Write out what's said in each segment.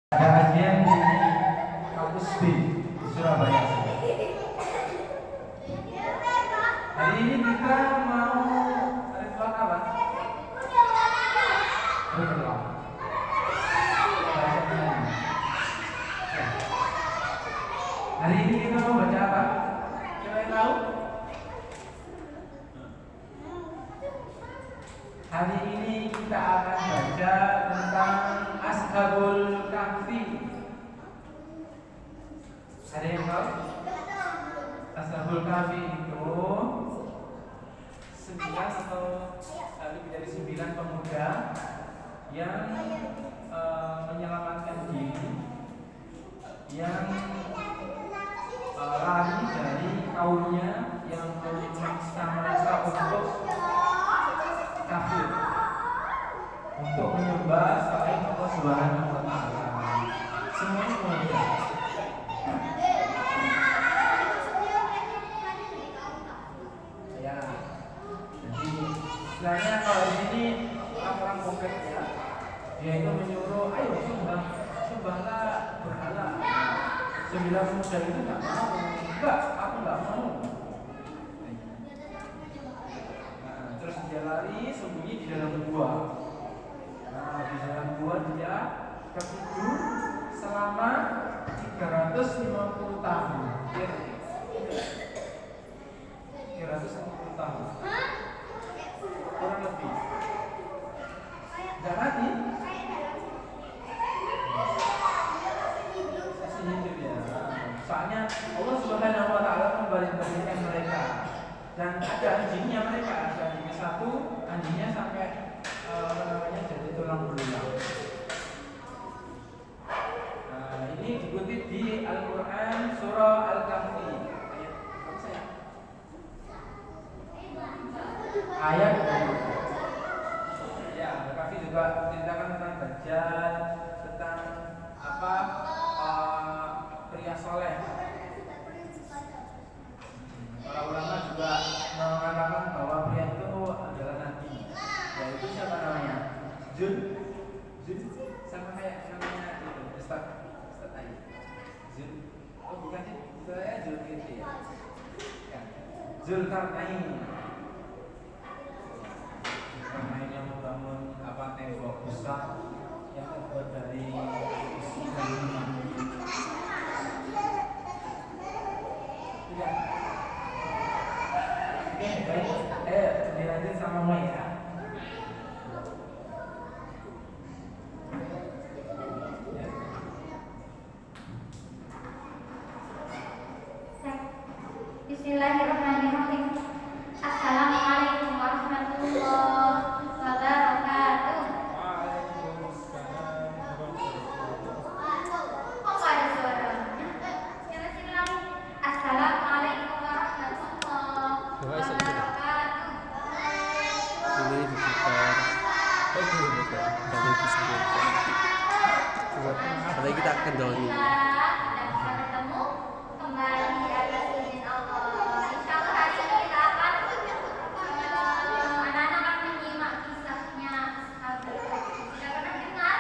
Ada kajian di kampus B di Surabaya. Hari ini kita mau ritual apa? Ritual. Hari ini kita mau baca apa? Siapa yang tahu? Hari ini kita akan baca tentang Ashabul Kahfi. Ada yang tahu? Ashabul Kahfi itu 9 atau lebih dari 9 pemuda yang menyelamatkan diri, yang lari dari kaumnya yang memaksa mereka untuk kafir, untuk menyembah selain Allah Subhanahu wa Ta'ala. Semuanya pemuda. Ya. Jadi istilahnya kalau di sini orang-orang konkret ya, dia itu menyuruh, ayo sembahlah berhala. 9 pemuda itu nggak mau. Enggak, aku nggak mau. Terus dia lari sembunyi di dalam gua. Di dalam gua dia tertidur selama 350 tahun. 350 tahun. Kurang lebih. Enggak mati. Masih hidup ya. Soalnya Allah Subhanahu wa Ta'ala memberikan mereka. Dan ada anjingnya mereka, ada anjingnya satu, anjingnya sampai jadi tulang belulang. Ini dikutip di Al-Quran surah Al-Kahfi ayat 20. Ya, Al-Kahfi juga menceritakan tentang Dajjal, tentang pria soleh. Para ulama juga mengatakan bahwa pria itu adalah nabi. Yaitu siapa namanya? Zul sama kayak namanya itu Ustaz Ayi. Zul. Oh bukan sih, saya Zulkifli ya. Zulkarnain. Zulkarnain yang membangun tembok besar yang terbuat dari besi dan emas. Tidak. Oke, baik. Dilanjut sama Maya. Bismillahirrahmanirrahim. Assalamualaikum warahmatullahi wabarakatuh. Waalaikumsalam warahmatullahi. Kok gak ada suaranya? Coba sini lagi. Assalamualaikum warahmatullahi wabarakatuh. Ini diputar. Oh itu diputar. Jadi bisa diputar. Coba. Nanti kita akan download. Bisa bertemu kembali atas izin Allah. Insyaallah hari ini kita akan anak-anak akan menyimak kisahnya Ashabul Kahfi. Sudah pernah dengar?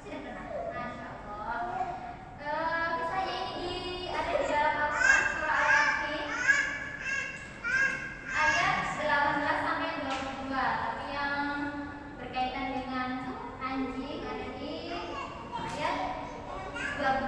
Sudah pernah. Masya Allah. Kisahnya ini ada di dalam Al-Quran surah Al-Kahfi ayat 18 sampai 22. Tapi yang berkaitan dengan anjing ada di ayat 12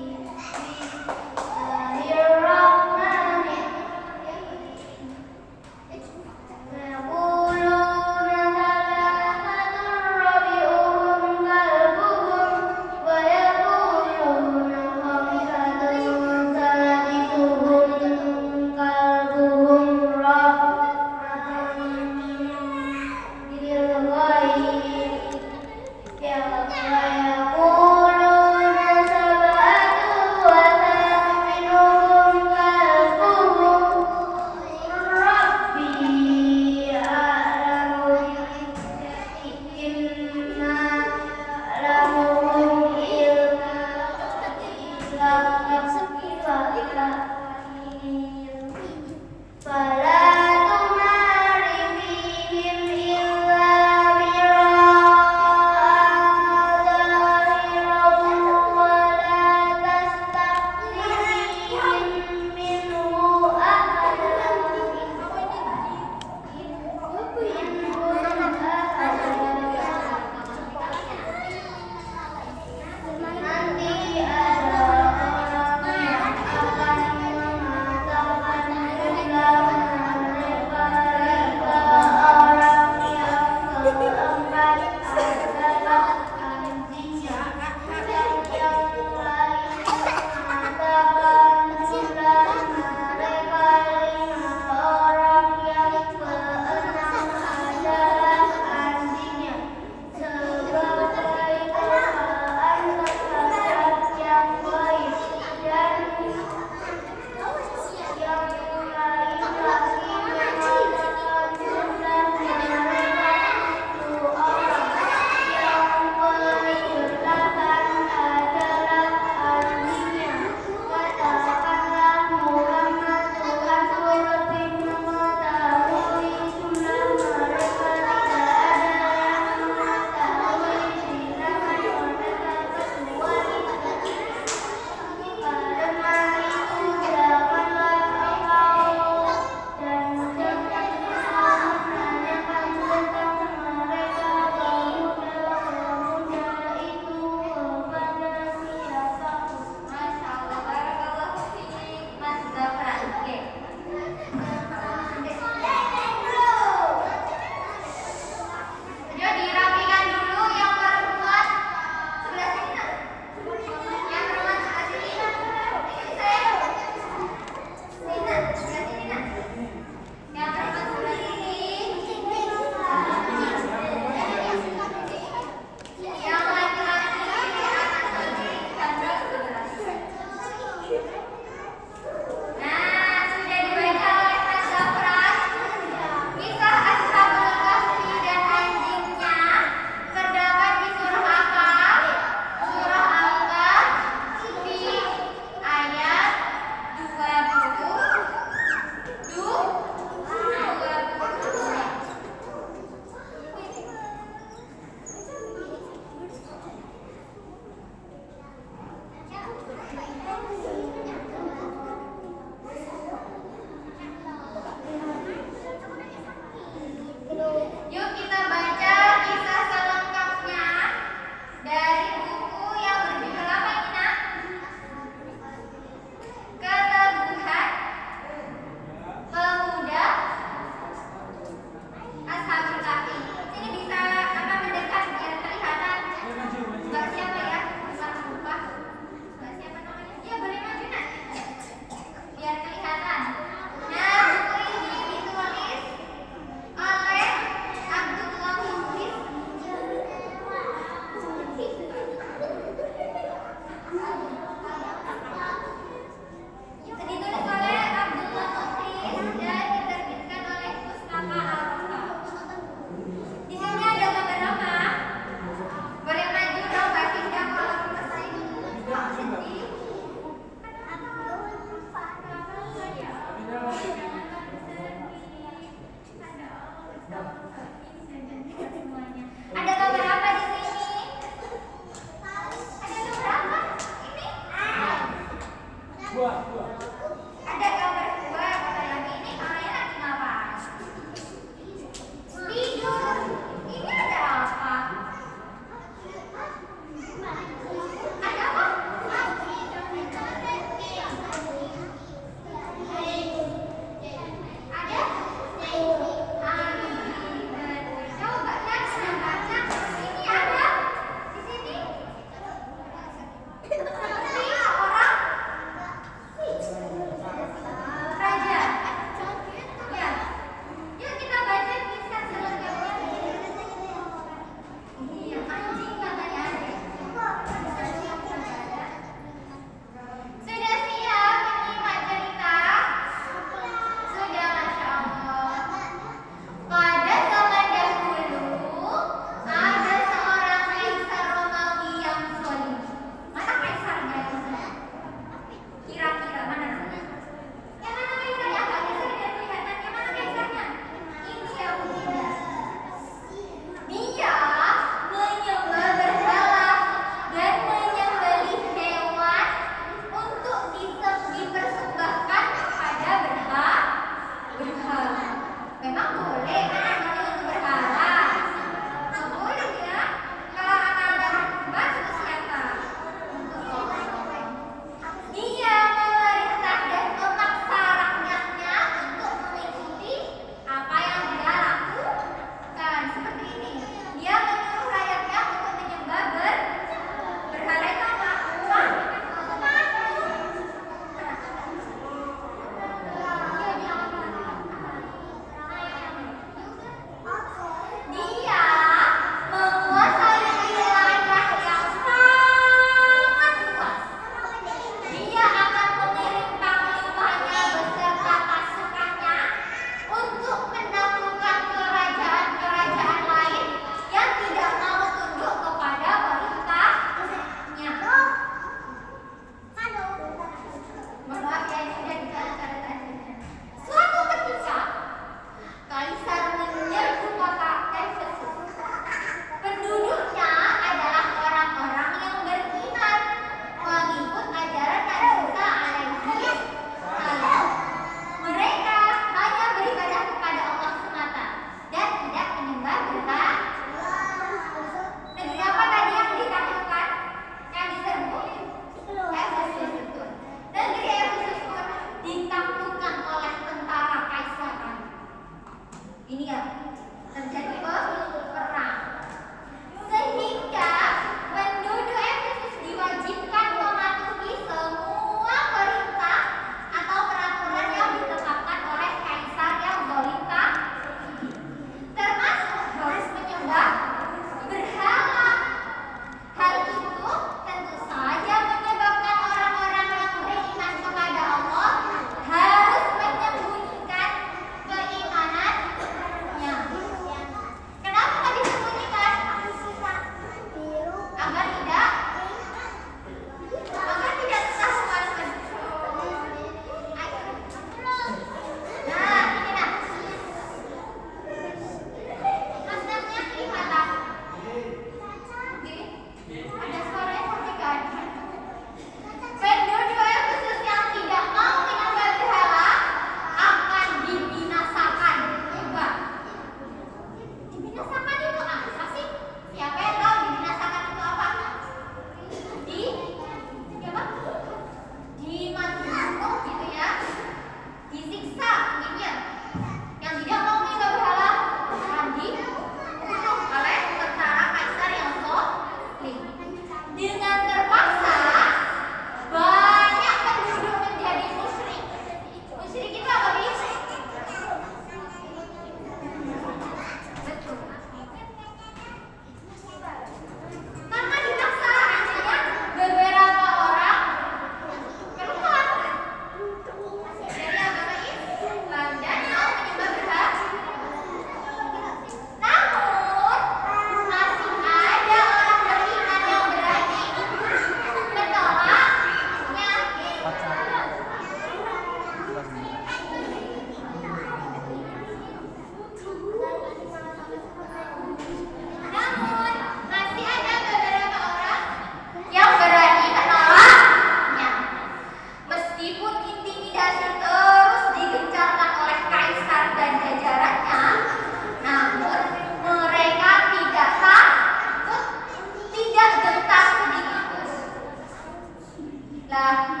Lah